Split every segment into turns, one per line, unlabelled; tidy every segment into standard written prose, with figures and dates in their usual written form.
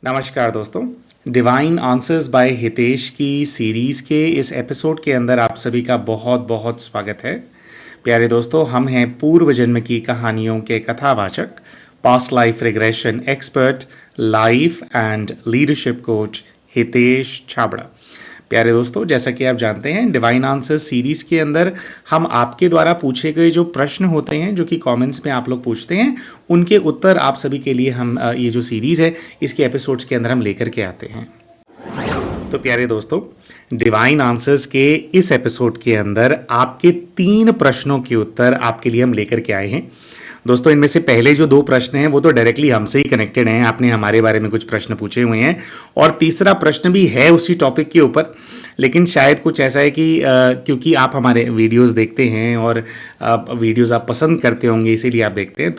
नमस्कार दोस्तों। Divine answers bye Hitesh की सीरीज़ के इस एपिसोड के अंदर आप सभी का बहुत बहुत स्वागत है। प्यारे दोस्तों, हम हैं पूर्व जन्म की कहानियों के कथावाचक, past life regression expert, life and leadership coach Hitesh Chhabra. प्यारे दोस्तों, जैसा कि आप जानते हैं, डिवाइन आंसर सीरीज़ के अंदर हम आपके द्वारा पूछे गए जो प्रश्न होते हैं, जो कि कमेंट्स में आप लोग पूछते हैं, उनके उत्तर आप सभी के लिए हम ये जो सीरीज़ है इसके एपिसोड्स के अंदर हम लेकर के आते हैं। तो प्यारे दोस्तों, डिवाइन आंसर्स के इस एपिसोड के अंदर आपके 3 प्रश्नों के उत्तर आपके लिए हम लेकर के आए हैं। दोस्तों, इनमें से पहले जो 2 प्रश्न हैं वो तो डायरेक्टली हमसे ही कनेक्टेड हैं, आपने हमारे बारे में कुछ प्रश्न पूछे हुए हैं, और तीसरा प्रश्न भी है उसी टॉपिक के ऊपर। लेकिन शायद कुछ ऐसा है कि क्योंकि आप हमारे वीडियोस देखते हैं और वीडियोस आप पसंद करते होंगे, इसीलिए आप देखते हैं,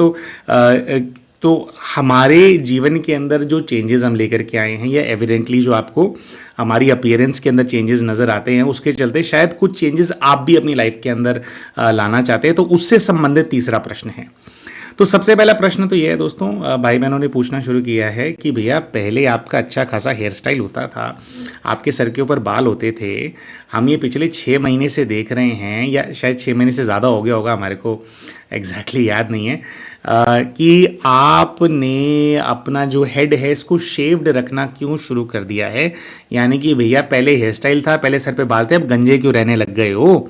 तो हमारे जीवन के अंदर जो चेंजेस हम लेकर के आए हैं, या एविडेंटली जो आपको हमारी अपीयरेंस के अंदर चेंजेस नज़र आते हैं, उसके चलते शायद कुछ चेंजेस आप भी अपनी लाइफ के अंदर लाना चाहते हैं। तो उससे संबंधित तीसरा प्रश्न है। तो सबसे पहला प्रश्न तो ये है दोस्तों, भाई बहनों ने पूछना शुरू किया है कि भैया, पहले आपका अच्छा खासा हेयर स्टाइल होता था, आपके सर के ऊपर बाल होते थे, हम ये पिछले 6 महीने से देख रहे हैं, या शायद 6 महीने से ज़्यादा हो गया होगा, हमारे को एग्जैक्टली याद नहीं है, कि आपने अपना जो हेड है इसको शेव्ड रखना क्यों शुरू कर दिया है। यानी कि भैया, पहले हेयर स्टाइल था, पहले सर पे बाल थे, अब गंजे क्यों रहने लग गए हो।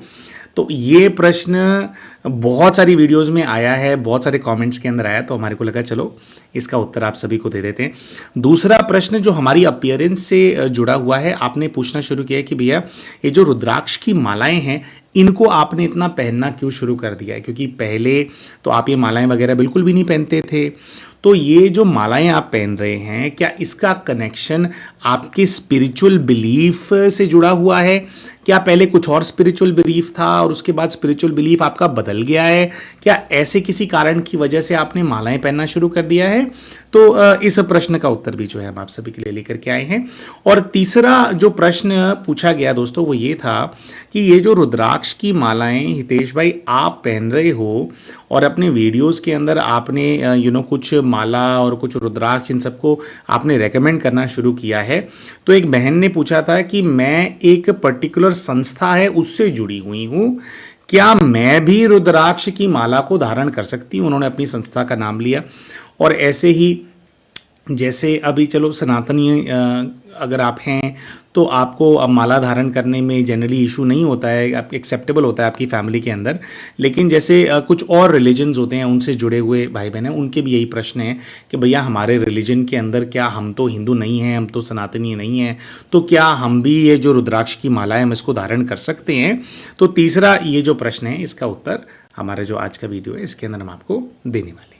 तो ये प्रश्न बहुत सारी वीडियोस में आया है, बहुत सारे कमेंट्स के अंदर आया, तो हमारे को लगा चलो इसका उत्तर आप सभी को दे देते हैं। दूसरा प्रश्न जो हमारी अपीयरेंस से जुड़ा हुआ है, आपने पूछना शुरू किया है कि भैया, ये जो रुद्राक्ष की मालाएं हैं, इनको आपने इतना पहनना क्यों शुरू कर दिया है, क्योंकि पहले तो आप ये मालाएं वगैरह बिल्कुल भी नहीं पहनते थे। तो ये जो मालाएं आप पहन रहे हैं, क्या इसका कनेक्शन आपके स्पिरिचुअल बिलीफ से जुड़ा हुआ है? क्या पहले कुछ और स्पिरिचुअल बिलीफ था और उसके बाद स्पिरिचुअल बिलीफ आपका बदल गया है? क्या ऐसे किसी कारण की वजह से आपने मालाएं पहनना शुरू कर दिया है? तो इस प्रश्न का उत्तर भी जो है हम आप सभी के लिए लेकर के आए हैं। और तीसरा जो प्रश्न पूछा गया दोस्तों, वो ये था कि ये जो रुद्राक्ष की मालाएं हितेश भाई आप पहन रहे हो, और अपने वीडियोस के अंदर आपने कुछ माला और कुछ रुद्राक्ष, इन सबको आपने रेकमेंड करना शुरू किया है। तो एक बहन ने पूछा था कि मैं एक पर्टिकुलर संस्था है उससे जुड़ी हुई हूँ, क्या मैं भी रुद्राक्ष की माला को धारण कर सकती हूँ। उन्होंने अपनी संस्था का नाम लिया। और ऐसे ही जैसे अभी चलो सनातनी अगर आप हैं तो आपको अब माला धारण करने में जनरली इशू नहीं होता है, आप एक्सेप्टेबल होता है आपकी फैमिली के अंदर। लेकिन जैसे कुछ और रिलीजन्स होते हैं, उनसे जुड़े हुए भाई बहन हैं, उनके भी यही प्रश्न है कि भैया, हमारे रिलीजन के अंदर क्या, हम तो हिंदू नहीं हैं, हम तो सनातनी नहीं हैं, तो क्या हम भी ये जो रुद्राक्ष की माला है हम इसको धारण कर सकते हैं? तो तीसरा ये जो प्रश्न है, इसका उत्तर हमारा जो आज का वीडियो है इसके अंदर हम आपको देने वाले हैं।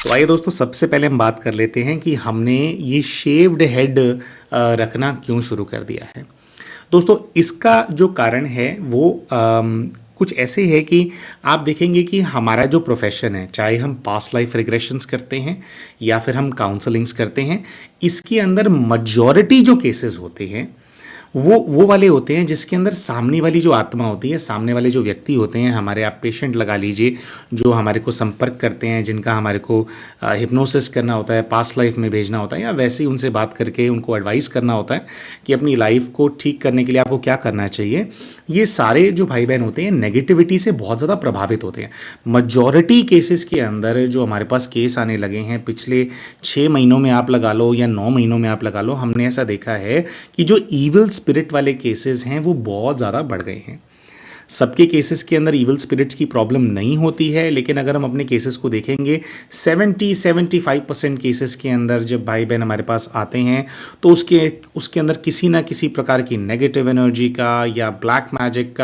तो आइए दोस्तों, सबसे पहले हम बात कर लेते हैं कि हमने ये शेव्ड हेड रखना क्यों शुरू कर दिया है। दोस्तों, इसका जो कारण है वो कुछ ऐसे है कि आप देखेंगे कि हमारा जो प्रोफेशन है, चाहे हम पास्ट लाइफ रिग्रेशंस करते हैं या फिर हम काउंसलिंग्स करते हैं, इसके अंदर मजॉरिटी जो केसेस होते हैं वो वाले होते हैं जिसके अंदर सामने वाली जो आत्मा होती है, सामने वाले जो व्यक्ति होते हैं, हमारे आप पेशेंट लगा लीजिए, जो हमारे को संपर्क करते हैं, जिनका हमारे को हिप्नोसिस करना होता है, पास्ट लाइफ में भेजना होता है, या वैसे ही उनसे बात करके उनको एडवाइस करना होता है कि अपनी लाइफ को ठीक करने के लिए आपको क्या करना चाहिए। ये सारे जो भाई बहन होते हैं नेगेटिविटी से बहुत ज़्यादा प्रभावित होते हैं। मजॉरिटी केसेस के अंदर जो हमारे पास केस आने लगे हैं पिछले 6 महीनों में आप लगा लो या 9 महीनों में आप लगा लो, हमने ऐसा देखा है कि जो ईविल स्पिरिट वाले केसेस हैं वो बहुत ज़्यादा बढ़ गए हैं। सबके केसेस के अंदर इविल स्पिरिट्स की प्रॉब्लम नहीं होती है, लेकिन अगर हम अपने केसेस को देखेंगे, 70-75% केसेस के अंदर जब भाई बहन हमारे पास आते हैं तो उसके अंदर किसी ना किसी प्रकार की नेगेटिव एनर्जी का या ब्लैक मैजिक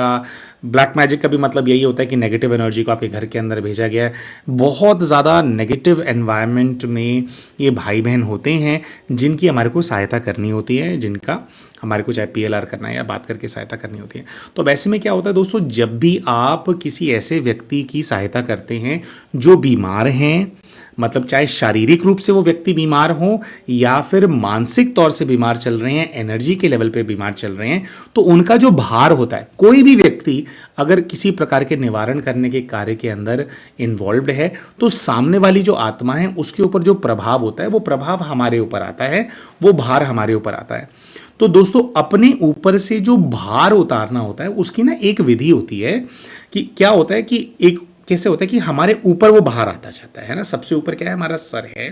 का भी मतलब यही होता है कि नेगेटिव एनर्जी को आपके घर के अंदर भेजा गया है। बहुत ज़्यादा नेगेटिव एनवायरनमेंट में ये भाई बहन होते हैं जिनकी हमारे को सहायता करनी होती है, जिनका हमारे को चाहे पीएलआर करना है या बात करके सहायता करनी होती है। तो अब ऐसे में क्या होता है दोस्तों, जब भी आप किसी ऐसे व्यक्ति की सहायता करते हैं जो बीमार हैं, मतलब चाहे शारीरिक रूप से वो व्यक्ति बीमार हो या फिर मानसिक तौर से बीमार चल रहे हैं, एनर्जी के लेवल पे बीमार चल रहे हैं, तो उनका जो भार होता है, कोई भी व्यक्ति अगर किसी प्रकार के निवारण करने के कार्य के अंदर इन्वॉल्व्ड है तो सामने वाली जो आत्मा है उसके ऊपर जो प्रभाव होता है वो प्रभाव हमारे ऊपर आता है, वो भार हमारे ऊपर आता है। तो दोस्तों अपने ऊपर से जो भार उतारना होता है उसकी ना एक विधि होती है कि क्या होता है कि एक कैसे होता है कि हमारे ऊपर वो बाहर आता जाता है ना, सबसे ऊपर क्या है, हमारा सर है।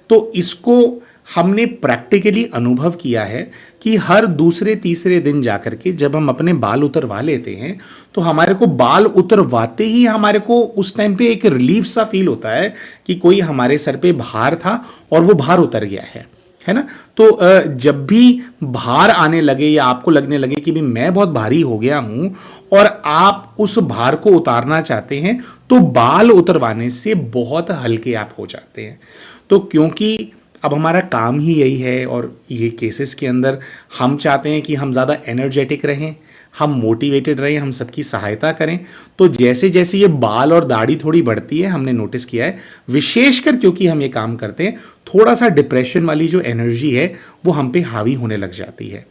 तो इसको हमने प्रैक्टिकली अनुभव किया है कि हर दूसरे तीसरे दिन जाकर के जब हम अपने बाल उतरवा लेते हैं तो हमारे को बाल उतरवाते ही हमारे को उस टाइम पे एक रिलीफ सा फील होता है कि कोई हमारे सर पे भार था और वो भार उतर गया है ना। तो जब भी भार आने लगे या आपको लगने लगे कि भी मैं बहुत भारी हो गया हूं और आप उस भार को उतारना चाहते हैं तो बाल उतरवाने से बहुत हल्के आप हो जाते हैं। तो क्योंकि अब हमारा काम ही यही है और ये केसेस के अंदर हम चाहते हैं कि हम ज़्यादा एनर्जेटिक रहें, हम मोटिवेटेड रहें, हम सबकी सहायता करें। तो जैसे जैसे ये बाल और दाढ़ी थोड़ी बढ़ती है, हमने नोटिस किया है, विशेषकर क्योंकि हम ये काम करते हैं, थोड़ा सा डिप्रेशन वाली जो एनर्जी है वो हम पे हावी होने लग जाती है।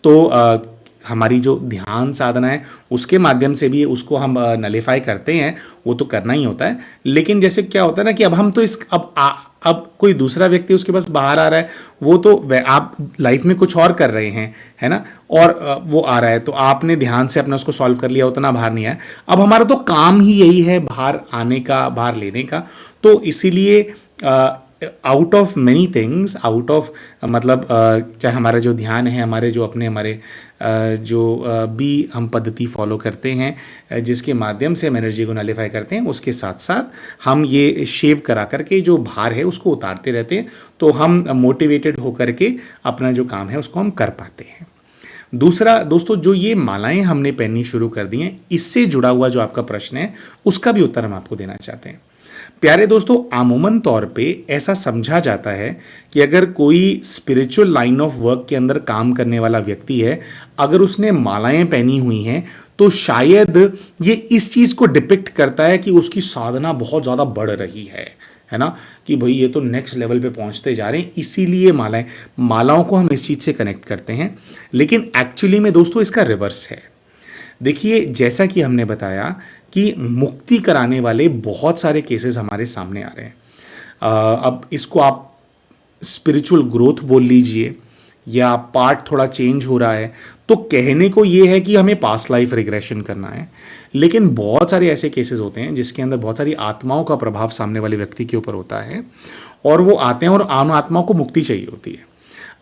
तो हमारी जो ध्यान साधना है उसके माध्यम से भी उसको हम नलीफाई करते हैं, वो तो करना ही होता है। लेकिन जैसे क्या होता है ना कि अब हम तो अब कोई दूसरा व्यक्ति उसके पास बाहर आ रहा है, वो तो आप लाइफ में कुछ और कर रहे हैं, है ना, और वो आ रहा है तो आपने ध्यान से अपना उसको सॉल्व कर लिया, उतना बाहर नहीं आया। अब हमारा तो काम ही यही है बाहर आने का, बाहर लेने का। तो इसीलिए out of many things, out of मतलब चाहे हमारा जो ध्यान है, हमारे जो अपने हमारे जो भी हम पद्धति फॉलो करते हैं जिसके माध्यम से हम एनर्जी को नलीफाई करते हैं, उसके साथ साथ हम ये शेव करा करके जो भार है उसको उतारते रहते हैं, तो हम मोटिवेटेड होकर के अपना जो काम है उसको हम कर पाते हैं। दूसरा दोस्तों, जो ये मालाएं हमने पहननी शुरू कर दी हैं, इससे जुड़ा हुआ जो आपका प्रश्न है उसका भी उत्तर हम आपको देना चाहते हैं। प्यारे दोस्तों, आमूमन तौर पे ऐसा समझा जाता है कि अगर कोई स्पिरिचुअल लाइन ऑफ वर्क के अंदर काम करने वाला व्यक्ति है, अगर उसने मालाएं पहनी हुई हैं तो शायद ये इस चीज़ को डिपिक्ट करता है कि उसकी साधना बहुत ज़्यादा बढ़ रही है ना, कि भाई ये तो नेक्स्ट लेवल पे पहुंचते जा रहे हैं, इसीलिए मालाओं को हम इस चीज़ से कनेक्ट करते हैं। लेकिन एक्चुअली में दोस्तों इसका रिवर्स है। देखिए, जैसा कि हमने बताया कि मुक्ति कराने वाले बहुत सारे केसेस हमारे सामने आ रहे हैं। अब इसको आप स्पिरिचुअल ग्रोथ बोल लीजिए या पार्ट थोड़ा चेंज हो रहा है, तो कहने को ये है कि हमें पास्ट लाइफ रिग्रेशन करना है। लेकिन बहुत सारे ऐसे केसेस होते हैं जिसके अंदर बहुत सारी आत्माओं का प्रभाव सामने वाले व्यक्ति के ऊपर होता है और वो आते हैं और आम आत्माओं को मुक्ति चाहिए होती है।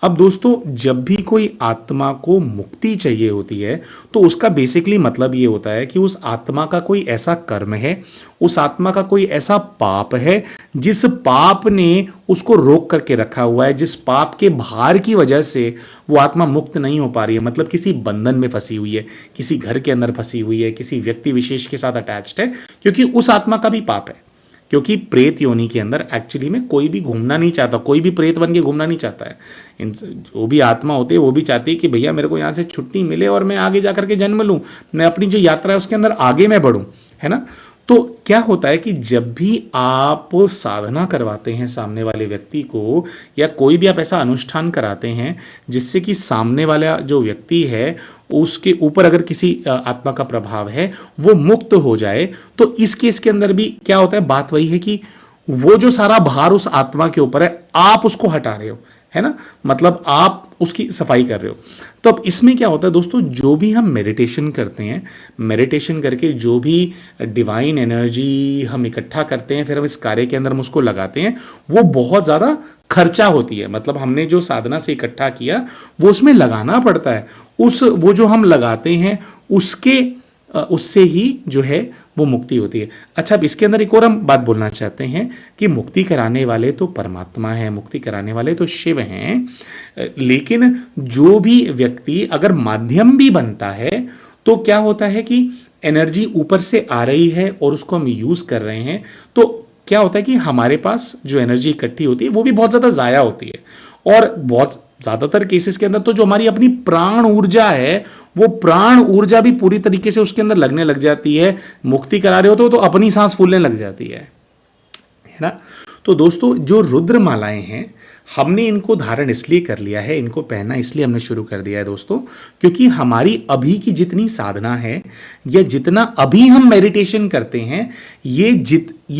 अब दोस्तों, जब भी कोई आत्मा को मुक्ति चाहिए होती है तो उसका बेसिकली मतलब ये होता है कि उस आत्मा का कोई ऐसा कर्म है, उस आत्मा का कोई ऐसा पाप है जिस पाप ने उसको रोक करके रखा हुआ है, जिस पाप के भार की वजह से वो आत्मा मुक्त नहीं हो पा रही है। मतलब किसी बंधन में फंसी हुई है, किसी घर के अंदर फंसी हुई है, किसी व्यक्ति विशेष के साथ अटैच्ड है, क्योंकि उस आत्मा का भी पाप है। क्योंकि प्रेत योनि के अंदर एक्चुअली में कोई भी घूमना नहीं चाहता, कोई भी प्रेत बन के घूमना नहीं चाहता है। जो भी आत्मा होते हैं वो भी चाहती है कि भैया मेरे को यहाँ से छुट्टी मिले और मैं आगे जा करके जन्म लूँ, मैं अपनी जो यात्रा है उसके अंदर आगे मैं बढ़ूँ, है ना। तो क्या होता है कि जब भी आप साधना करवाते हैं सामने वाले व्यक्ति को, या कोई भी आप ऐसा अनुष्ठान कराते हैं जिससे कि सामने वाला जो व्यक्ति है उसके ऊपर अगर किसी आत्मा का प्रभाव है वो मुक्त हो जाए, तो इस केस के अंदर भी क्या होता है, बात वही है कि वो जो सारा भार उस आत्मा के ऊपर है आप उसको हटा रहे हो, है ना, मतलब आप उसकी सफाई कर रहे हो। तो अब इसमें क्या होता है दोस्तों, जो भी हम मेडिटेशन करते हैं, मेडिटेशन करके जो भी डिवाइन एनर्जी हम इकट्ठा करते हैं, फिर हम इस कार्य के अंदर हम उसको लगाते हैं, वो बहुत ज़्यादा खर्चा होती है। मतलब हमने जो साधना से इकट्ठा किया वो उसमें लगाना पड़ता है, वो जो हम लगाते हैं उससे ही जो है वो मुक्ति होती है। अच्छा, अब इसके अंदर एक और हम बात बोलना चाहते हैं कि मुक्ति कराने वाले तो परमात्मा है, मुक्ति कराने वाले तो शिव हैं, लेकिन जो भी व्यक्ति अगर माध्यम भी बनता है तो क्या होता है कि एनर्जी ऊपर से आ रही है और उसको हम यूज कर रहे हैं, तो क्या होता है कि हमारे पास जो एनर्जी इकट्ठी होती है वो भी बहुत ज़्यादा ज़ाया होती है। और बहुत ज़्यादातर केसेस के अंदर तो जो हमारी अपनी प्राण ऊर्जा है, वो प्राण ऊर्जा भी पूरी तरीके से उसके अंदर लगने लग जाती है। मुक्ति करा रहे हो तो अपनी सांस फूलने लग जाती है ना। तो दोस्तों, जो रुद्र मालाएं हैं, हमने इनको धारण इसलिए कर लिया है, इनको पहनना इसलिए हमने शुरू कर दिया है दोस्तों, क्योंकि हमारी अभी की जितनी साधना है या जितना अभी हम मेडिटेशन करते हैं, ये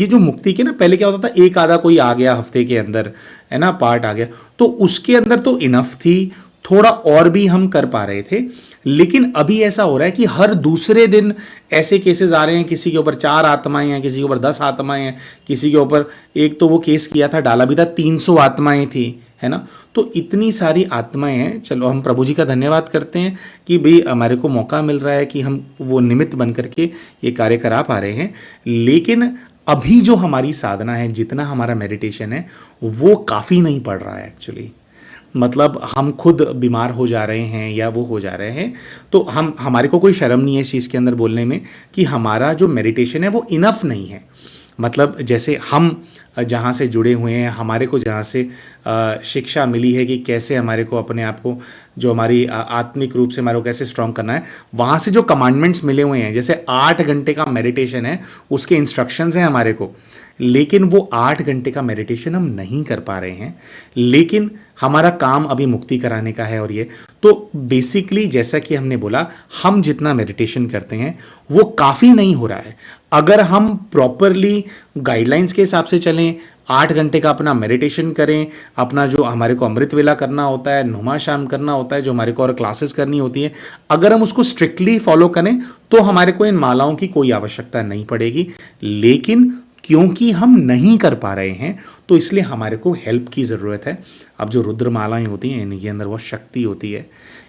जो मुक्ति के ना, पहले क्या होता था, एक आधा कोई आ गया हफ्ते के अंदर, है ना, पार्ट आ गया, तो उसके अंदर तो इनफ थी, थोड़ा और भी हम कर पा रहे थे। लेकिन अभी ऐसा हो रहा है कि हर दूसरे दिन ऐसे केसेस आ रहे हैं, किसी के ऊपर 4 आत्माएं हैं, किसी के ऊपर 10 आत्माएं हैं, किसी के ऊपर, एक तो वो केस किया था, डाला भी था, 300 आत्माएं थी, है ना। तो इतनी सारी आत्माएं हैं। चलो, हम प्रभु जी का धन्यवाद करते हैं कि भाई हमारे को मौका मिल रहा है कि हम वो निमित्त बन करके ये कार्य करा पा रहे हैं। लेकिन अभी जो हमारी साधना है, जितना हमारा मेडिटेशन है, वो काफ़ी नहीं पड़ रहा है एक्चुअली। मतलब हम खुद बीमार हो जा रहे हैं या वो हो जा रहे हैं, तो हमारे को कोई शर्म नहीं है इस चीज़ के अंदर बोलने में कि हमारा जो मेडिटेशन है वो इनफ नहीं है। मतलब जैसे हम जहाँ से जुड़े हुए हैं, हमारे को जहाँ से शिक्षा मिली है कि कैसे हमारे को अपने आप को, जो हमारी आत्मिक रूप से हमारे को कैसे स्ट्रॉन्ग करना है, वहाँ से जो कमांडमेंट्स मिले हुए हैं, जैसे 8 घंटे का मेडिटेशन है, उसके इंस्ट्रक्शंस हैं हमारे को, लेकिन वो 8 घंटे का मेडिटेशन हम नहीं कर पा रहे हैं। लेकिन हमारा काम अभी मुक्ति कराने का है। और ये तो बेसिकली, जैसा कि हमने बोला, हम जितना मेडिटेशन करते हैं वो काफ़ी नहीं हो रहा है। अगर हम प्रॉपरली गाइडलाइंस के हिसाब से चलें, 8 घंटे का अपना मेडिटेशन करें, अपना जो हमारे को अमृत वेला करना होता है, नुमा शाम करना होता है, जो हमारे को और क्लासेस करनी होती है, अगर हम उसको स्ट्रिक्टली फॉलो करें तो हमारे को इन मालाओं की कोई आवश्यकता नहीं पड़ेगी। लेकिन क्योंकि हम नहीं कर पा रहे हैं, तो इसलिए हमारे को हेल्प की ज़रूरत है। अब जो रुद्र मालाएं होती हैं, इनके अंदर बहुत शक्ति होती है।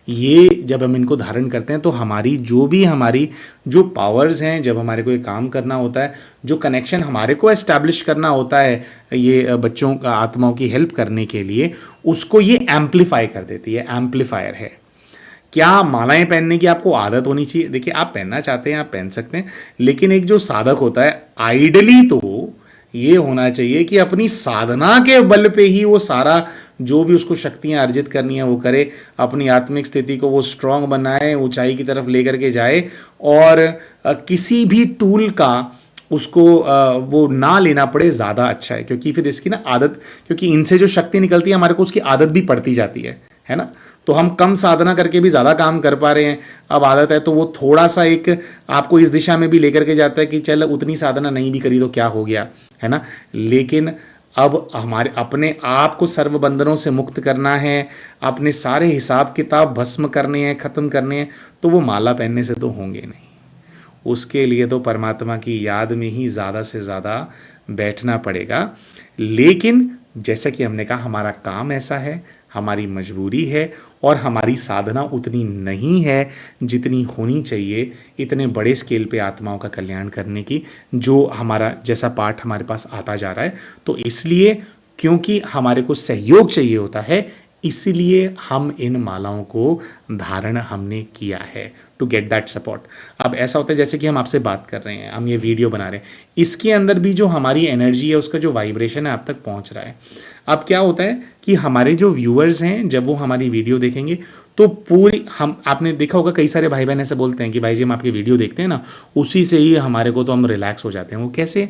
ये जब हम इनको धारण करते हैं तो हमारी जो पावर्स हैं, जब हमारे को ये काम करना होता है, जो कनेक्शन हमारे को एस्टैब्लिश करना होता है ये बच्चों आत्माओं की हेल्प करने के लिए, उसको ये एम्पलीफाई कर देती है, एम्पलीफायर है। क्या मालाएं पहनने की आपको आदत होनी चाहिए? देखिए, आप पहनना चाहते हैं आप पहन सकते हैं, लेकिन एक जो साधक होता है, आइडली तो ये होना चाहिए कि अपनी साधना के बल पे ही वो सारा जो भी उसको शक्तियां अर्जित करनी है वो करे, अपनी आत्मिक स्थिति को वो स्ट्रांग बनाए, ऊंचाई की तरफ लेकर के जाए, और किसी भी टूल का उसको वो ना लेना पड़े, ज़्यादा अच्छा है। क्योंकि फिर इसकी ना आदत, क्योंकि इनसे जो शक्ति निकलती है हमारे को, उसकी आदत भी पड़ती जाती है ना। तो हम कम साधना करके भी ज़्यादा काम कर पा रहे हैं, अब आदत है तो वो थोड़ा सा एक आपको इस दिशा में भी लेकर के जाता है कि चल उतनी साधना नहीं भी करी तो क्या हो गया, है ना। लेकिन अब हमारे अपने आप को सर्व बंधनों से मुक्त करना है, अपने सारे हिसाब किताब भस्म करने हैं, ख़त्म करने हैं, तो वो माला पहनने से तो होंगे नहीं। उसके लिए तो परमात्मा की याद में ही ज़्यादा से ज़्यादा बैठना पड़ेगा। लेकिन जैसा कि हमने कहा, हमारा काम ऐसा है, हमारी मजबूरी है, और हमारी साधना उतनी नहीं है जितनी होनी चाहिए इतने बड़े स्केल पे आत्माओं का कल्याण करने की, जो हमारा जैसा पाठ हमारे पास आता जा रहा है। तो इसलिए, क्योंकि हमारे को सहयोग चाहिए होता है, इसलिए हम इन मालाओं को धारण हमने किया है, टू गेट दैट सपोर्ट। अब ऐसा होता है जैसे कि हम आपसे बात कर रहे हैं, हम ये वीडियो बना रहे हैं, इसके अंदर भी जो हमारी एनर्जी है, उसका जो वाइब्रेशन है आप तक पहुंच रहा है। अब क्या होता है कि हमारे जो व्यूअर्स हैं, जब वो हमारी वीडियो देखेंगे तो पूरी, आपने देखा होगा कई सारे भाई बहन ऐसे बोलते हैं कि भाई जी हम आपकी वीडियो देखते हैं ना, उसी से ही हमारे को तो हम रिलैक्स हो जाते हैं। वो कैसे?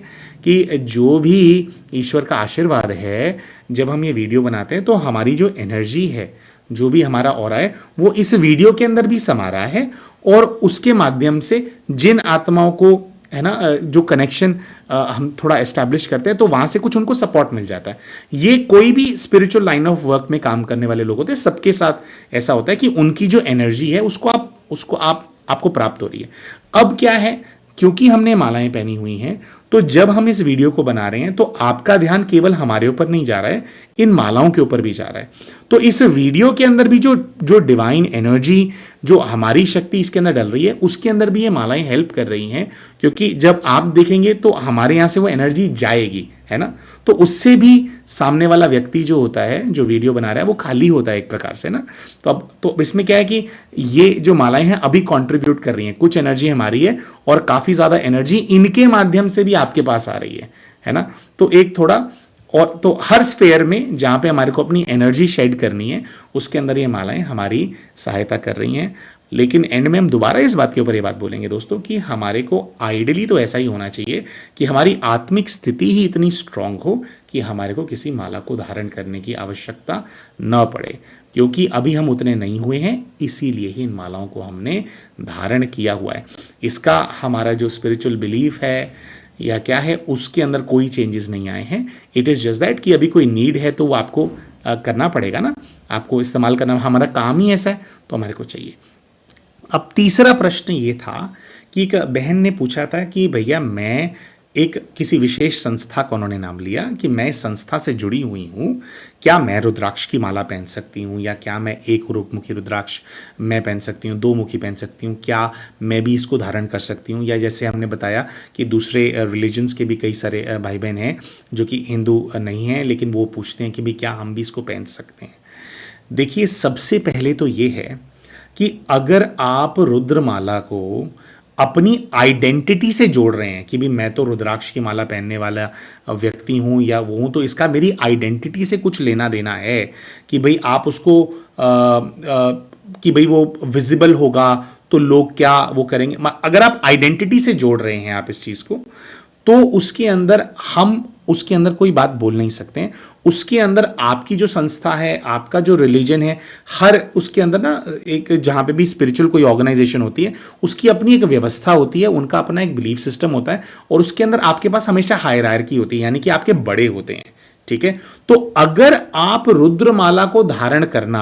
कि जो भी ईश्वर का आशीर्वाद है, जब हम ये वीडियो बनाते हैं तो हमारी जो एनर्जी है, जो भी हमारा ऑरा है, वो इस वीडियो के अंदर भी समा रहा है, और उसके माध्यम से जिन आत्माओं को, है ना, जो कनेक्शन हम थोड़ा एस्टैब्लिश करते हैं, तो वहाँ से कुछ उनको सपोर्ट मिल जाता है। ये कोई भी स्पिरिचुअल लाइन ऑफ वर्क में काम करने वाले लोग होते हैं, सबके साथ ऐसा होता है कि उनकी जो एनर्जी है उसको आपको प्राप्त हो रही है। अब क्या है, क्योंकि हमने मालाएं पहनी हुई हैं, तो जब हम इस वीडियो को बना रहे हैं तो आपका ध्यान केवल हमारे ऊपर नहीं जा रहा है, इन मालाओं के ऊपर भी जा रहा है। तो इस वीडियो के अंदर भी जो डिवाइन एनर्जी, जो हमारी शक्ति इसके अंदर डल रही है, उसके अंदर भी ये मालाएं हेल्प कर रही हैं। क्योंकि जब आप देखेंगे तो हमारे यहाँ से वो एनर्जी जाएगी, है ना। तो उससे भी सामने वाला व्यक्ति जो होता है, जो वीडियो बना रहा है, वो खाली होता है एक प्रकार से ना। तो इसमें क्या है कि ये जो मालाएं हैं अभी कंट्रीब्यूट कर रही हैं, कुछ एनर्जी हमारी है और काफ़ी ज़्यादा एनर्जी इनके माध्यम से भी आपके पास आ रही है ना। तो एक थोड़ा और तो हर स्फेयर में जहाँ पे हमारे को अपनी एनर्जी शेड करनी है, उसके अंदर ये मालाएं हमारी सहायता कर रही हैं। लेकिन एंड में हम दोबारा इस बात के ऊपर ये बात बोलेंगे दोस्तों कि हमारे को आइडियली तो ऐसा ही होना चाहिए कि हमारी आत्मिक स्थिति ही इतनी स्ट्रांग हो कि हमारे को किसी माला को धारण करने की आवश्यकता न पड़े, क्योंकि अभी हम उतने नहीं हुए हैं, इसीलिए ही इन मालाओं को हमने धारण किया हुआ है। इसका हमारा जो स्पिरिचुअल बिलीफ है या क्या है, उसके अंदर कोई चेंजेस नहीं आए हैं। इट इज़ जस्ट दैट कि अभी कोई नीड है तो वो आपको करना पड़ेगा ना, आपको इस्तेमाल करना, हमारा काम ही ऐसा है तो हमारे को चाहिए। अब तीसरा प्रश्न ये था कि एक बहन ने पूछा था कि भैया मैं एक किसी विशेष संस्था का उन्होंने नाम लिया कि मैं इस संस्था से जुड़ी हुई हूँ, क्या मैं रुद्राक्ष की माला पहन सकती हूँ, या क्या मैं एक रूपमुखी रुद्राक्ष मैं पहन सकती हूँ, दो मुखी पहन सकती हूँ, क्या मैं भी इसको धारण कर सकती हूँ, या जैसे हमने बताया कि दूसरे रिलीजन्स के भी कई सारे भाई बहन हैं जो कि हिंदू नहीं हैं, लेकिन वो पूछते हैं कि भाई क्या हम भी इसको पहन सकते हैं। देखिए, सबसे पहले तो ये है कि अगर आप रुद्रमाला को अपनी आइडेंटिटी से जोड़ रहे हैं कि भी मैं तो रुद्राक्ष की माला पहनने वाला व्यक्ति हूं या वो हूं, तो इसका मेरी आइडेंटिटी से कुछ लेना देना है कि भाई आप उसको कि भाई वो विजिबल होगा तो लोग क्या वो करेंगे। अगर आप आइडेंटिटी से जोड़ रहे हैं आप इस चीज को, तो उसके अंदर हम उसके अंदर कोई बात बोल नहीं सकते हैं। उसके अंदर आपकी जो संस्था है, आपका जो रिलीजन है, हर उसके अंदर ना एक जहाँ पे भी स्पिरिचुअल कोई ऑर्गेनाइजेशन होती है, उसकी अपनी एक व्यवस्था होती है, उनका अपना एक बिलीफ सिस्टम होता है, और उसके अंदर आपके पास हमेशा हायरार्की होती है, यानी कि आपके बड़े होते हैं। ठीक है, तो अगर आप रुद्रमाला को धारण करना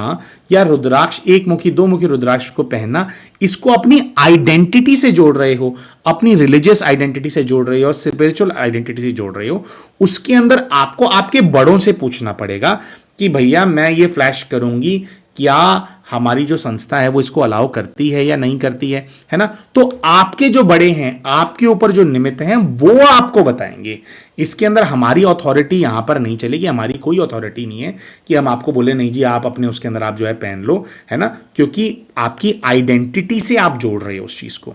या रुद्राक्ष, एक मुखी दो मुखी रुद्राक्ष को पहनना, इसको अपनी आइडेंटिटी से जोड़ रहे हो, अपनी रिलीजियस आइडेंटिटी से जोड़ रहे हो, स्पिरिचुअल आइडेंटिटी से जोड़ रहे हो, उसके अंदर आपको आपके बड़ों से पूछना पड़ेगा कि भैया मैं ये फ्लैश करूंगी, क्या हमारी जो संस्था है वो इसको अलाउ करती है या नहीं करती है ना। तो आपके जो बड़े हैं, आपके ऊपर जो निमित्त हैं, वो आपको बताएंगे। इसके अंदर हमारी अथॉरिटी यहां पर नहीं चलेगी, हमारी कोई अथॉरिटी नहीं है कि हम आपको बोले नहीं जी आप अपने उसके अंदर आप जो है पहन लो, है ना, क्योंकि आपकी आइडेंटिटी से आप जोड़ रहे हो उस चीज को।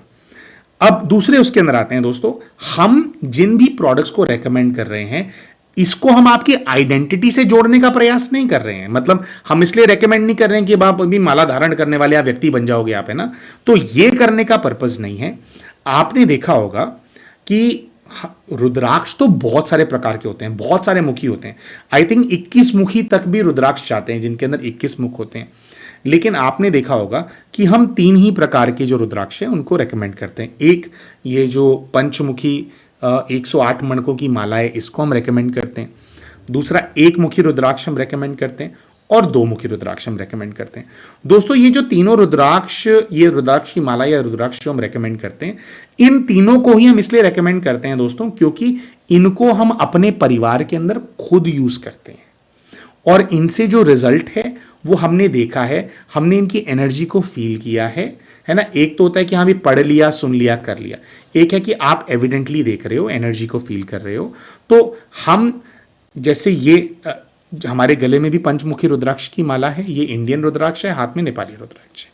अब दूसरे उसके अंदर आते हैं दोस्तों, हम जिन भी प्रोडक्ट्स को रेकमेंड कर रहे हैं, इसको हम आपकी आइडेंटिटी से जोड़ने का प्रयास नहीं कर रहे हैं। मतलब हम इसलिए रेकमेंड नहीं कर रहे हैं कि आप अभी माला धारण करने वाले आप व्यक्ति बन जाओगे आप, है ना, तो ये करने का पर्पज नहीं है। आपने देखा होगा कि रुद्राक्ष तो बहुत सारे प्रकार के होते हैं, बहुत सारे मुखी होते हैं। आई थिंक 21 मुखी तक भी रुद्राक्ष चाहते हैं, जिनके अंदर 21 मुख होते हैं। लेकिन आपने देखा होगा कि हम 3 ही प्रकार के जो रुद्राक्ष हैं उनको रेकमेंड करते हैं। एक ये जो पंचमुखी 108 मणकों की माला है, इसको हम रेकमेंड करते हैं। दूसरा एक मुखी रुद्राक्ष हम रेकमेंड करते हैं, और दो मुखी रुद्राक्ष हम रेकमेंड करते हैं। दोस्तों, ये जो तीनों रुद्राक्ष, ये रुद्राक्ष की माला या रुद्राक्ष जो हम रेकमेंड करते हैं, इन तीनों को ही हम इसलिए रेकमेंड करते हैं दोस्तों, क्योंकि इनको हम अपने परिवार के अंदर खुद यूज करते हैं, और इनसे जो रिजल्ट है वो हमने देखा है, हमने इनकी एनर्जी को फील किया है ना। एक तो होता है कि हाँ भी पढ़ लिया, सुन लिया, कर लिया। एक है कि आप एविडेंटली देख रहे हो, एनर्जी को फील कर रहे हो। तो हम जैसे ये हमारे गले में भी पंचमुखी रुद्राक्ष की माला है, ये इंडियन रुद्राक्ष है, हाथ में नेपाली रुद्राक्ष है।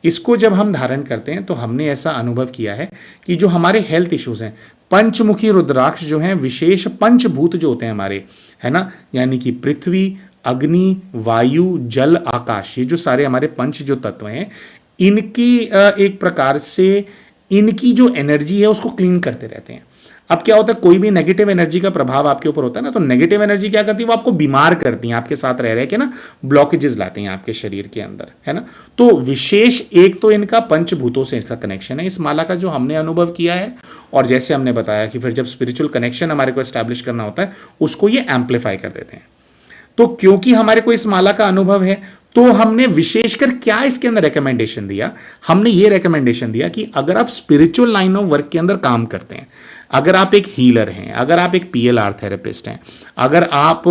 इसको जब हम धारण करते हैं तो हमने ऐसा अनुभव किया है कि जो हमारे हेल्थ इश्यूज हैं, पंचमुखी रुद्राक्ष जो हैं, विशेष पंचभूत जो होते हैं हमारे, है ना, यानी कि पृथ्वी, अग्नि, वायु, जल, आकाश, ये जो सारे हमारे पंच जो तत्व हैं, इनकी एक प्रकार से इनकी जो एनर्जी है उसको क्लीन करते रहते हैं। अब क्या होता है, कोई भी नेगेटिव एनर्जी का प्रभाव आपके ऊपर होता है ना, तो नेगेटिव एनर्जी क्या करती है, वो आपको बीमार करती है, आपके साथ रह के ना ब्लॉकेजेस लाते हैं आपके शरीर के अंदर, है ना। तो विशेष एक तो इनका पंचभूतों से इसका कनेक्शन है, इस माला का जो हमने अनुभव किया है। और जैसे हमने बताया कि फिर जब स्पिरिचुअल कनेक्शन हमारे को एस्टैब्लिश करना होता है, उसको ये एम्पलीफाई कर देते हैं। तो क्योंकि हमारे को इस माला का अनुभव है, तो हमने विशेषकर क्या इसके अंदर रिकमेंडेशन दिया, हमने ये रिकमेंडेशन दिया कि अगर आप स्पिरिचुअल लाइन ऑफ वर्क के अंदर काम करते हैं, अगर आप एक हीलर हैं, अगर आप एक PLR थेरेपिस्ट हैं, अगर आप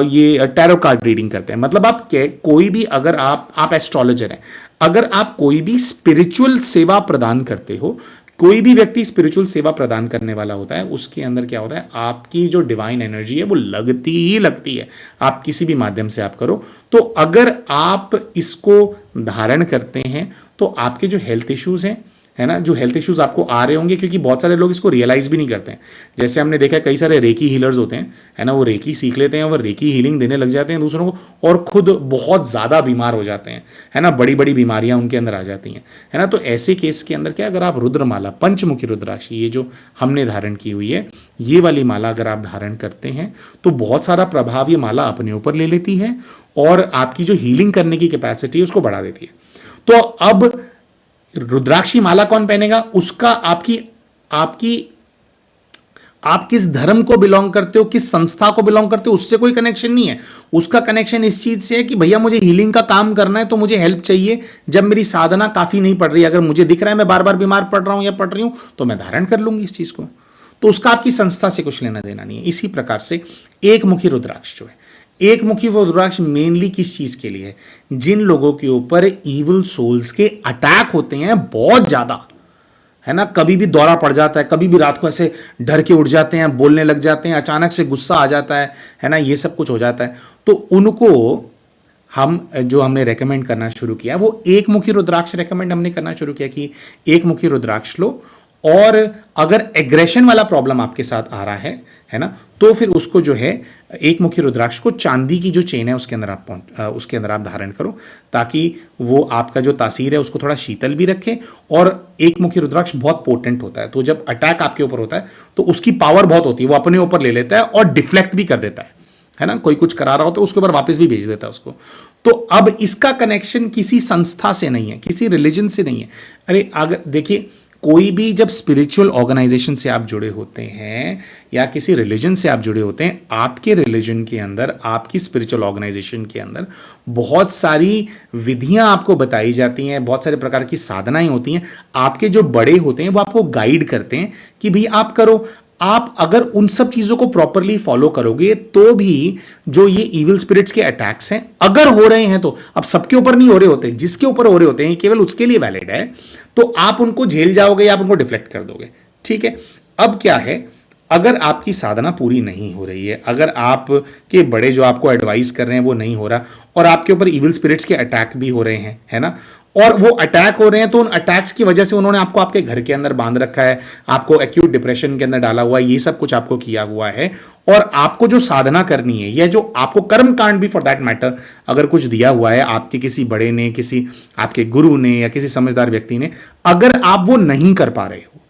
ये टैरो कार्ड रीडिंग करते हैं, मतलब आप कोई भी, अगर आप एस्ट्रोलॉजर हैं, अगर आप कोई भी स्पिरिचुअल सेवा प्रदान करते हो, कोई भी व्यक्ति स्पिरिचुअल सेवा प्रदान करने वाला होता है, उसके अंदर क्या होता है, आपकी जो डिवाइन एनर्जी है वो लगती ही लगती है, आप किसी भी माध्यम से आप करो। तो अगर आप इसको धारण करते हैं तो आपके जो हेल्थ इश्यूज हैं, है ना, जो हेल्थ इश्यूज आपको आ रहे होंगे, क्योंकि बहुत सारे लोग इसको रियलाइज भी नहीं करते हैं। जैसे हमने देखा कई सारे रेकी हीलर्स होते हैं, है ना, वो रेकी सीख लेते हैं, वो रेकी हीलिंग देने लग जाते हैं दूसरों को और खुद बहुत ज़्यादा बीमार हो जाते हैं, है ना, बड़ी बड़ी बीमारियां उनके अंदर आ जाती हैं, है ना। तो ऐसे केस के अंदर क्या, अगर आप रुद्रमाला, पंचमुखी रुद्राक्ष, ये जो हमने धारण की हुई है, ये वाली माला अगर आप धारण करते हैं तो बहुत सारा प्रभाव ये माला अपने ऊपर ले लेती है और आपकी जो हीलिंग करने की कैपेसिटी है उसको बढ़ा देती है। तो अब रुद्राक्षी माला कौन पहनेगा, उसका आपकी आपकी आप किस धर्म को बिलोंग करते हो, किस संस्था को बिलोंग करते हो, उससे कोई कनेक्शन नहीं है। उसका कनेक्शन इस चीज से है कि भैया मुझे हीलिंग का काम करना है, तो मुझे हेल्प चाहिए। जब मेरी साधना काफी नहीं पड़ रही, अगर मुझे दिख रहा है मैं बार बार बीमार पड़ रहा हूं या पड़ रही हूं, तो मैं धारण कर लूंगी इस चीज को। तो उसका आपकी संस्था से कुछ लेना देना नहीं है। इसी प्रकार से एक मुखी रुद्राक्ष जो है, एक मुखी रुद्राक्ष मेनली किस चीज के लिए है, जिन लोगों के ऊपर इविल सोल्स के अटैक होते हैं बहुत ज्यादा, है ना, कभी भी दौरा पड़ जाता है, कभी भी रात को ऐसे डर के उठ जाते हैं, बोलने लग जाते हैं, अचानक से गुस्सा आ जाता है ना, ये सब कुछ हो जाता है, तो उनको हमने रेकमेंड करना शुरू किया, वो एक मुखी रुद्राक्ष रेकमेंड हमने करना शुरू किया कि एक मुखी रुद्राक्ष लो। और अगर एग्रेशन वाला प्रॉब्लम आपके साथ आ रहा है ना, तो फिर उसको जो है एक मुखी रुद्राक्ष को चांदी की जो चेन है उसके अंदर आप धारण करो, ताकि वो आपका जो तासीर है उसको थोड़ा शीतल भी रखे। और एक मुखी रुद्राक्ष बहुत पोटेंट होता है, तो जब अटैक आपके ऊपर होता है तो उसकी पावर बहुत होती है, वो अपने ऊपर ले लेता है और डिफ्लेक्ट भी कर देता है ना, कोई कुछ करा रहा हो तो उसके ऊपर वापस भी भेज देता है उसको। तो अब इसका कनेक्शन किसी संस्था से नहीं है, किसी रिलीजन से नहीं है। अरे अगर देखिए, कोई भी जब स्पिरिचुअल ऑर्गेनाइजेशन से आप जुड़े होते हैं या किसी रिलीजन से आप जुड़े होते हैं, आपके रिलीजन के अंदर, आपकी स्पिरिचुअल ऑर्गेनाइजेशन के अंदर बहुत सारी विधियां आपको बताई जाती हैं, बहुत सारे प्रकार की साधनाएं होती हैं। आपके जो बड़े होते हैं वो आपको गाइड करते हैं कि भाई आप करो। आप अगर उन सब चीजों को प्रॉपरली फॉलो करोगे तो भी जो ये इविल स्पिरिट्स के अटैक्स हैं, अगर हो रहे हैं तो, अब सबके ऊपर नहीं हो रहे होते, जिसके ऊपर हो रहे होते हैं केवल उसके लिए वैलिड है, तो आप उनको झेल जाओगे या आप उनको डिफ्लेक्ट कर दोगे, ठीक है। अब क्या है, अगर आपकी साधना पूरी नहीं हो रही है, अगर आपके बड़े जो आपको एडवाइस कर रहे हैं वो नहीं हो रहा और आपके ऊपर इविल स्पिरिट्स के अटैक भी हो रहे हैं, है ना, और वो अटैक हो रहे हैं, तो उन अटैक्स की वजह से उन्होंने आपको आपके घर के अंदर बांध रखा है, आपको एक्यूट डिप्रेशन के अंदर डाला हुआ है, ये सब कुछ आपको किया हुआ है, और आपको जो साधना करनी है या जो आपको कर्म कांड भी फॉर दैट मैटर अगर कुछ दिया हुआ है आपके किसी बड़े ने, किसी आपके गुरु ने या किसी समझदार व्यक्ति ने, अगर आप वो नहीं कर पा रहे हो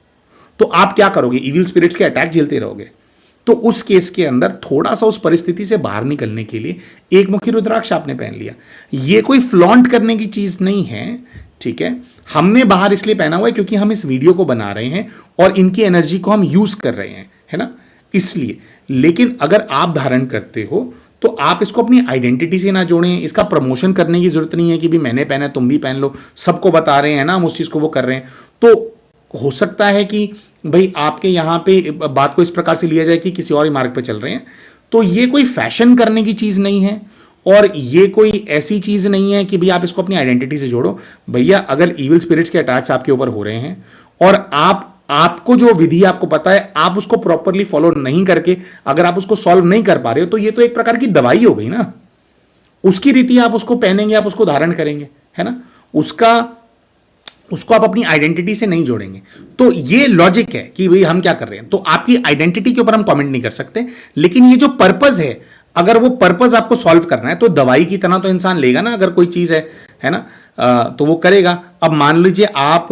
तो आप क्या करोगे, इविल स्पिरिट्स के अटैक झेलते रहोगे। तो उस केस के अंदर थोड़ा सा उस परिस्थिति से बाहर निकलने के लिए एक मुखी रुद्राक्ष आपने पहन लिया। ये कोई फ्लॉन्ट करने की चीज नहीं है, ठीक है। हमने बाहर इसलिए पहना हुआ है क्योंकि हम इस वीडियो को बना रहे हैं और इनकी एनर्जी को हम यूज कर रहे हैं, है ना, इसलिए। लेकिन अगर आप धारण करते हो तो आप इसको अपनी आइडेंटिटी से ना जोड़ें, इसका प्रमोशन करने की जरूरत नहीं है कि भी मैंने पहना तुम भी पहन लो, सबको बता रहे हैं ना हम उस चीज को वो कर रहे हैं। तो हो सकता है कि भाई आपके यहां पे बात को इस प्रकार से लिया जाए कि किसी और ही मार्ग पे चल रहे हैं, तो ये कोई फैशन करने की चीज नहीं है और ये कोई ऐसी चीज नहीं है कि भाई आप इसको अपनी आइडेंटिटी से जोड़ो। भैया अगर इविल स्पिरिट्स के अटैक्स आपके ऊपर हो रहे हैं और आपको जो विधि आपको पता है आप उसको प्रॉपरली फॉलो नहीं करके अगर आप उसको सॉल्व नहीं कर पा रहे हो, तो ये तो एक प्रकार की दवाई हो गई ना। उसकी रीति आप उसको पहनेंगे, आप उसको धारण करेंगे, है ना, उसको आप अपनी आइडेंटिटी से नहीं जोड़ेंगे। तो ये लॉजिक है कि भाई हम क्या कर रहे हैं। तो आपकी आइडेंटिटी के ऊपर हम कमेंट नहीं कर सकते, लेकिन ये जो पर्पस है, अगर वो पर्पस आपको सॉल्व करना है तो दवाई की तरह तो इंसान लेगा ना, अगर कोई चीज है ना, तो वो करेगा। अब मान लीजिए आप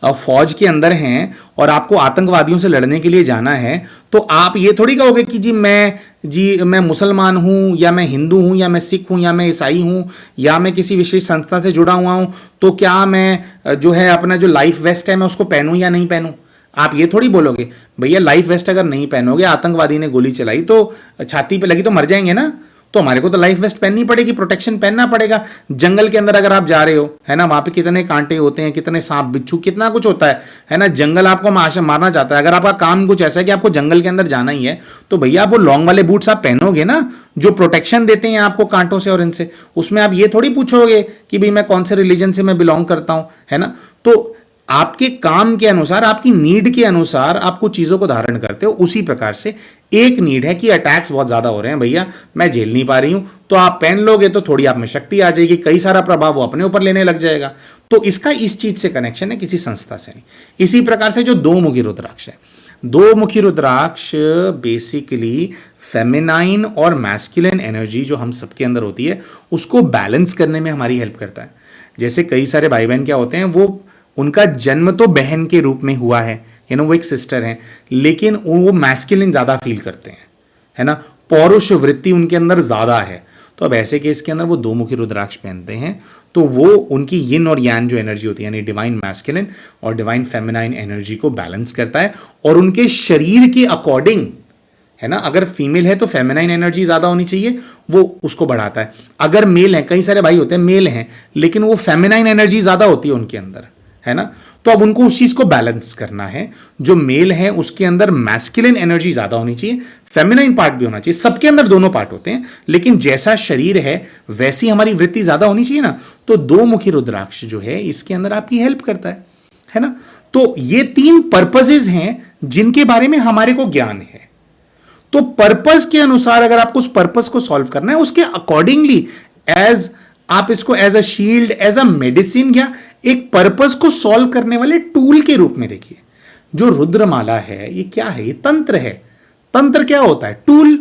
फौज के अंदर हैं और आपको आतंकवादियों से लड़ने के लिए जाना है, तो आप ये थोड़ी कहोगे कि जी मैं मुसलमान हूं या मैं हिंदू हूं या मैं सिख हूं या मैं ईसाई हूं या मैं किसी विशेष संस्था से जुड़ा हुआ हूं, तो क्या मैं जो है अपना जो लाइफ वेस्ट है मैं उसको पहनूं या नहीं पहनूं। आप ये थोड़ी बोलोगे। भैया लाइफ वेस्ट अगर नहीं पहनोगे, आतंकवादी ने गोली चलाई तो छाती पे लगी तो मर जाएंगे ना, तो हमारे को तो लाइफ वेस्ट पहननी पड़ेगी, प्रोटेक्शन पहनना पड़ेगा। जंगल के अंदर अगर आप जा रहे हो, है ना, वहां पे कितने कांटे होते हैं, कितने सांप बिच्छू, कितना कुछ होता है ना। जंगल आपको मारना चाहता है। अगर आपका काम कुछ ऐसा है कि आपको जंगल के अंदर जाना ही है, तो भैया आप वो लॉन्ग वाले बूट्स आप पहनोगे ना, जो प्रोटेक्शन देते हैं आपको कांटों से और इनसे। उसमें आप ये थोड़ी पूछोगे कि भाई मैं कौन से रिलीजन से मैं बिलोंग करता हूं, है ना। तो आपके काम के अनुसार, आपकी नीड के अनुसार आप कुछ चीजों को धारण करते हो। उसी प्रकार से एक नीड है कि अटैक्स बहुत ज़्यादा हो रहे हैं भैया, मैं झेल नहीं पा रही हूँ, तो आप पहन लोगे तो थोड़ी आप में शक्ति आ जाएगी, कई सारा प्रभाव वो अपने ऊपर लेने लग जाएगा। तो इसका इस चीज़ से कनेक्शन है, किसी संस्था से नहीं। इसी प्रकार से जो दो मुखी रुद्राक्ष है, दो मुखी रुद्राक्ष बेसिकली फेमिनाइन और मैस्कुलिन एनर्जी जो हम सबके अंदर होती है उसको बैलेंस करने में हमारी हेल्प करता है। जैसे कई सारे भाई बहन क्या होते हैं, वो उनका जन्म तो बहन के रूप में हुआ है, वो एक सिस्टर है, लेकिन वो मैस्कुलिन ज़्यादा फील करते हैं, है ना, पौरुष वृत्ति उनके अंदर ज़्यादा है। तो अब ऐसे केस के अंदर वो दो मुखी रुद्राक्ष पहनते हैं, तो वो उनकी यिन और यान जो एनर्जी होती है, यानी डिवाइन मैस्कुलिन और डिवाइन फेमिनाइन एनर्जी को बैलेंस करता है और उनके शरीर के अकॉर्डिंग, है ना, अगर फीमेल है तो फेमिनाइन एनर्जी ज़्यादा होनी चाहिए, वो उसको बढ़ाता है। अगर मेल है, कई सारे भाई होते हैं मेल हैं लेकिन वो फेमिनाइन एनर्जी ज़्यादा होती है उनके अंदर, है ना, तो अब उनको उस चीज़ को बैलेंस करना है। जो मेल है उसके अंदर मैस्कुलिन एनर्जी ज़्यादा होनी चाहिए, फेमिनाइन पार्ट भी होना चाहिए। सबके अंदर दोनों पार्ट होते हैं, लेकिन जैसा शरीर है वैसी हमारी वृत्ति ज़्यादा होनी चाहिए ना। तो दो मुखी रुद्राक्ष जो है इसके अंदर आपकी हेल्प करता है ना। तो ये तीन पर्पजेज हैं जिनके बारे में हमारे को ज्ञान है। तो पर्पस के अनुसार अगर आपको उस पर्पस को सॉल्व करना है, उसके अकॉर्डिंगली एज आप इसको as a shield, as a medicine या एक पर्पस को सॉल्व करने वाले टूल के रूप में देखिए। जो रुद्रमाला है ये क्या है? ये तंत्र है। तंत्र क्या होता है? टूल,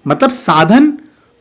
मतलब साधन,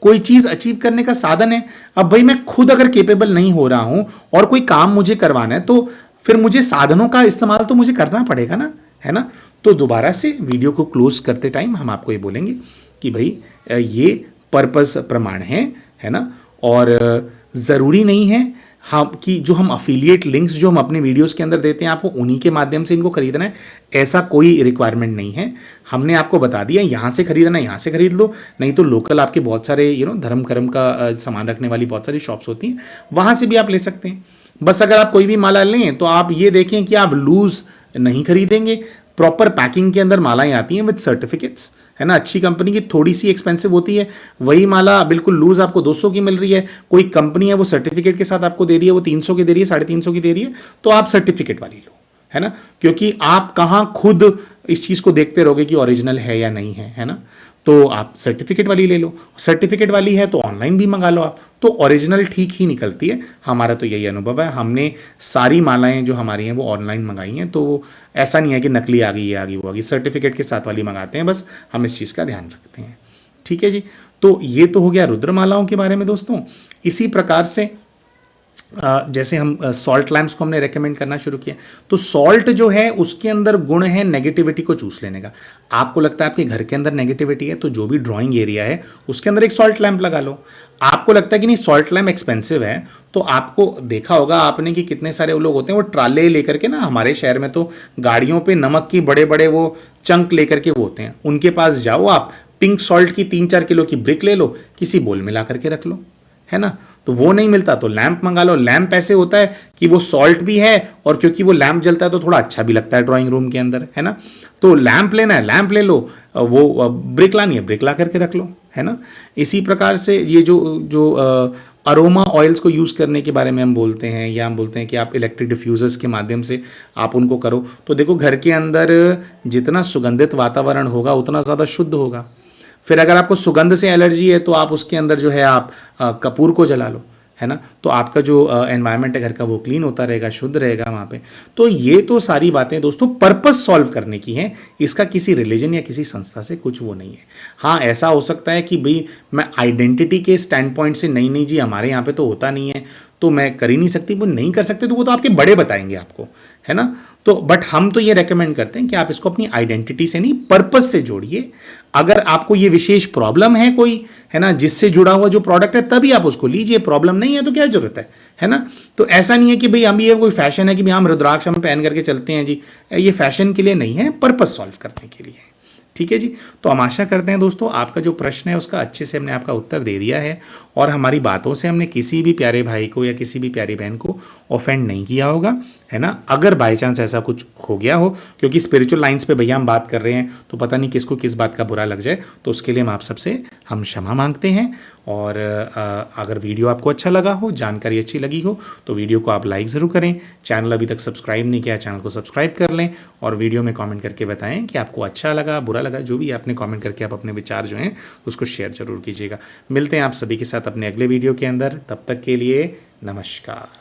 कोई चीज अचीव करने का साधन है। अब भाई मैं खुद अगर केपेबल नहीं हो रहा हूं और कोई काम मुझे करवाना है तो फिर मुझे साधनों का इस्तेमाल तो मुझे करना पड़ेगा ना, है ना। तो दोबारा से वीडियो को क्लोज करते टाइम हम आपको ये बोलेंगे कि भाई ये पर्पस प्रमाण है ना, और ज़रूरी नहीं है हम कि जो हम अफिलिएट लिंक्स जो हम अपने वीडियोस के अंदर देते हैं आपको उन्हीं के माध्यम से इनको खरीदना है, ऐसा कोई रिक्वायरमेंट नहीं है। हमने आपको बता दिया यहाँ से खरीदना है, यहाँ से खरीद लो, नहीं तो लोकल आपके बहुत सारे धर्म कर्म का सामान रखने वाली बहुत सारी शॉप्स होती हैं, वहाँ से भी आप ले सकते हैं। बस अगर आप कोई भी माला लें तो आप ये देखें कि आप लूज़ नहीं खरीदेंगे, प्रॉपर पैकिंग के अंदर मालाएं आती हैं विद सर्टिफिकेट्स, है ना, अच्छी कंपनी की, थोड़ी सी एक्सपेंसिव होती है। वही माला बिल्कुल लूज आपको 200 की मिल रही है, कोई कंपनी है वो सर्टिफिकेट के साथ आपको दे रही है, वो 300 की दे रही है, 350 की दे रही है, तो आप सर्टिफिकेट वाली लो, है ना, क्योंकि आप कहाँ खुद इस चीज़ को देखते रहोगे कि ओरिजिनल है या नहीं है ना। तो आप सर्टिफिकेट वाली ले लो, सर्टिफिकेट वाली है तो ऑनलाइन भी मंगा लो आप, तो ओरिजिनल ठीक ही निकलती है। हमारा तो यही अनुभव है, हमने सारी मालाएं जो हमारी हैं वो ऑनलाइन मंगाई हैं, तो ऐसा नहीं है कि नकली आ गई, ये आ गई, वो आ गई, सर्टिफिकेट के साथ वाली मंगाते हैं, बस हम इस चीज़ का ध्यान रखते हैं। ठीक है जी, तो ये तो हो गया रुद्रमालाओं के बारे में दोस्तों। इसी प्रकार से जैसे हम सॉल्ट लैम्प्स को हमने रेकमेंड करना शुरू किया, तो सॉल्ट जो है उसके अंदर गुण है नेगेटिविटी को चूस लेने का। आपको लगता है आपके घर के अंदर नेगेटिविटी है, तो जो भी ड्राइंग एरिया है उसके अंदर एक सॉल्ट लैम्प लगा लो। आपको लगता है कि नहीं सॉल्ट लैम्प एक्सपेंसिव है, तो आपको देखा होगा आपने कि कितने सारे लोग होते हैं वो ट्राले लेकर के ना, हमारे शहर में तो गाड़ियों पे नमक की बड़े बड़े वो चंक लेकर के वो होते हैं, उनके पास जाओ आप, पिंक सॉल्ट की 3-4 किलो की ब्रिक ले लो, किसी बोल में ला करके रख लो, है ना। तो वो नहीं मिलता तो लैंप मंगा लो। लैंप ऐसे होता है कि वो सॉल्ट भी है और क्योंकि वो लैंप जलता है तो थोड़ा अच्छा भी लगता है ड्राइंग रूम के अंदर, है ना। तो लैंप लेना है लैंप ले लो, वो ब्रिक लानी है ब्रिक ला करके रख लो, है ना। इसी प्रकार से ये जो अरोमा ऑयल्स को यूज़ करने के बारे में हम बोलते हैं, या हम बोलते हैं कि आप इलेक्ट्रिक डिफ्यूज़र्स के माध्यम से आप उनको करो, तो देखो घर के अंदर जितना सुगंधित वातावरण होगा उतना ज़्यादा शुद्ध होगा। फिर अगर आपको सुगंध से एलर्जी है तो आप उसके अंदर जो है आप कपूर को जला लो, है ना, तो आपका जो एनवायरनमेंट है घर का वो क्लीन होता रहेगा, शुद्ध रहेगा वहाँ पे। तो ये तो सारी बातें दोस्तों पर्पस सॉल्व करने की हैं, इसका किसी रिलीजन या किसी संस्था से कुछ वो नहीं है। हाँ, ऐसा हो सकता है कि भाई मैं आइडेंटिटी के स्टैंड पॉइंट से नहीं जी हमारे यहाँ पे तो होता नहीं है तो मैं कर ही नहीं सकती, वो नहीं कर सकते तो वो तो आपके बड़े बताएंगे आपको, है ना। तो बट हम तो ये रेकमेंड करते हैं कि आप इसको अपनी आइडेंटिटी से नहीं पर्पस से जोड़िए। अगर आपको ये विशेष प्रॉब्लम है कोई, है ना, जिससे जुड़ा हुआ जो प्रोडक्ट है तभी आप उसको लीजिए, प्रॉब्लम नहीं है तो क्या जरूरत है ना। तो ऐसा नहीं है कि भाई हम ये कोई फैशन है कि भाई हम रुद्राक्ष हम पहन करके चलते हैं जी, ये फैशन के लिए नहीं है, पर्पस सॉल्व करने के लिए है। ठीक है जी, तो हम आशा करते हैं दोस्तों आपका जो प्रश्न है उसका अच्छे से हमने आपका उत्तर दे दिया है और हमारी बातों से हमने किसी भी प्यारे भाई को या किसी भी प्यारी बहन को ऑफेंड नहीं किया होगा, है ना। अगर बाय चांस ऐसा कुछ हो गया हो, क्योंकि स्पिरिचुअल लाइंस पे भैया हम बात कर रहे हैं तो पता नहीं किसको किस बात का बुरा लग जाए, तो उसके लिए हम आप सबसे हम क्षमा मांगते हैं। और अगर वीडियो आपको अच्छा लगा हो, जानकारी अच्छी लगी हो, तो वीडियो को आप लाइक ज़रूर करें। चैनल अभी तक सब्सक्राइब नहीं किया, चैनल को सब्सक्राइब कर लें और वीडियो में कमेंट करके बताएं कि आपको अच्छा लगा, बुरा लगा, जो भी आपने कमेंट करके आप अपने विचार जो हैं उसको शेयर ज़रूर कीजिएगा। मिलते हैं आप सभी के साथ अपने अगले वीडियो के अंदर, तब तक के लिए नमस्कार।